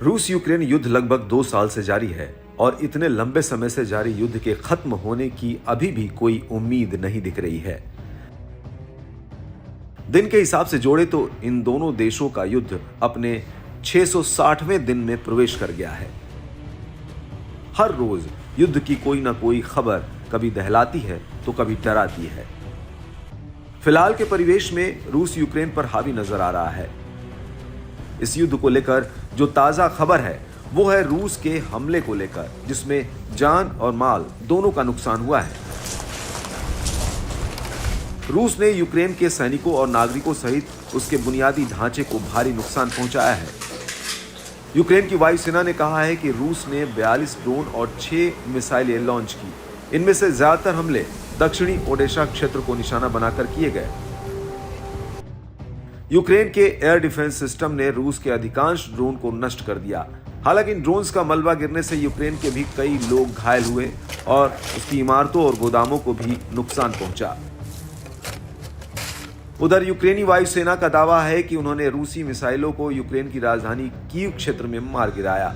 रूस यूक्रेन युद्ध लगभग 2 साल से जारी है और इतने लंबे समय से जारी युद्ध के खत्म होने की अभी भी कोई उम्मीद नहीं दिख रही है। दिन के हिसाब से जोड़े तो इन दोनों देशों का युद्ध अपने 660वें दिन में प्रवेश कर गया है। हर रोज युद्ध की कोई ना कोई खबर कभी दहलाती है तो कभी डराती है। फिलहाल के परिवेश में रूस यूक्रेन पर हावी नजर आ रहा है। इस युद्ध को लेकर जो ताजा खबर है वो है रूस के हमले को लेकर, जिसमें जान और माल दोनों का नुकसान हुआ है। रूस ने यूक्रेन के सैनिकों और नागरिकों सहित उसके बुनियादी ढांचे को भारी नुकसान पहुंचाया है। यूक्रेन की वायुसेना ने कहा है कि रूस ने 42 ड्रोन और 6 मिसाइलें लॉन्च की। इनमें से ज्यादातर हमले दक्षिणी ओडेशा क्षेत्र को निशाना बनाकर किए गए। यूक्रेन के एयर डिफेंस सिस्टम ने रूस के अधिकांश ड्रोन को नष्ट कर दिया। हालांकि इन ड्रोन्स का मलबा गिरने से यूक्रेन के भी कई लोग घायल हुए और उसकी इमारतों और गोदामों को भी नुकसान पहुंचा। उधर यूक्रेनी वायुसेना का दावा है कि उन्होंने रूसी मिसाइलों को यूक्रेन की राजधानी कीव क्षेत्र में मार गिराया।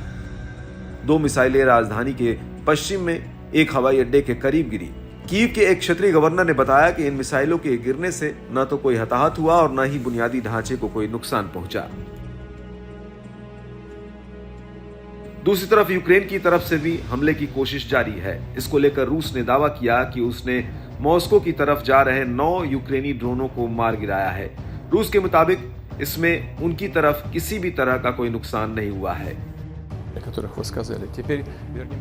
2 मिसाइलें राजधानी के पश्चिम में एक हवाई अड्डे के करीब गिरी। कीव के एक क्षेत्रीय गवर्नर ने बताया कि इन मिसाइलों के गिरने से न तो कोई हताहत हुआ और न ही बुनियादी ढांचे को कोई नुकसान पहुंचा। दूसरी तरफ यूक्रेन की तरफ से भी हमले की कोशिश जारी है। इसको लेकर रूस ने दावा किया कि उसने मॉस्को की तरफ जा रहे 9 यूक्रेनी ड्रोनों को मार गिराया है। रूस के मुताबिक इसमें उनकी तरफ किसी भी तरह का कोई नुकसान नहीं हुआ है।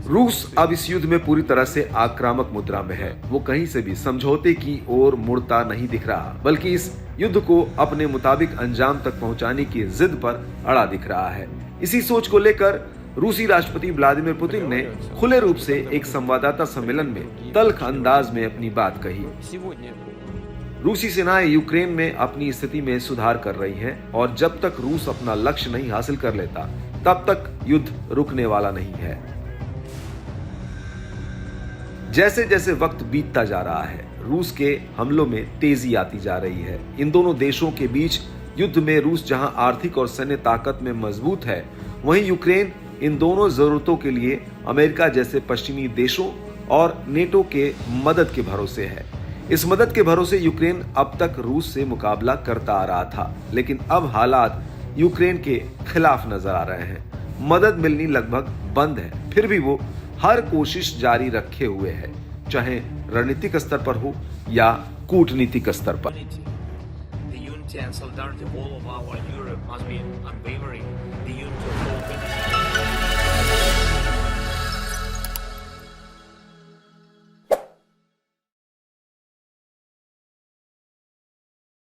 रूस अब इस युद्ध में पूरी तरह से आक्रामक मुद्रा में है। वो कहीं से भी समझौते की ओर मुड़ता नहीं दिख रहा, बल्कि इस युद्ध को अपने मुताबिक अंजाम तक पहुंचाने की जिद पर अड़ा दिख रहा है। इसी सोच को लेकर रूसी राष्ट्रपति व्लादिमीर पुतिन ने खुले रूप से एक संवाददाता सम्मेलन में तल्ख अंदाज में अपनी बात कही। रूसी सेनाएं यूक्रेन में अपनी स्थिति में सुधार कर रही हैं और जब तक रूस अपना लक्ष्य नहीं हासिल कर लेता तब तक युद्ध रुकने वाला नहीं है। जैसे जैसे वक्त बीतता जा रहा है, रूस के हमलों में तेजी आती जा रही है। इन दोनों देशों के बीच युद्ध में रूस जहां आर्थिक और सैन्य ताकत में मजबूत है, वहीं यूक्रेन इन दोनों जरूरतों के लिए अमेरिका जैसे पश्चिमी देशों और नेटो के मदद के भरोसे है। इस मदद के भरोसे यूक्रेन अब तक रूस से मुकाबला करता आ रहा था, लेकिन अब हालात यूक्रेन के खिलाफ नजर आ रहे हैं। मदद मिलनी लगभग बंद है, फिर भी वो हर कोशिश जारी रखे हुए है, चाहे रणनीतिक स्तर पर हो या कूटनीतिक स्तर पर।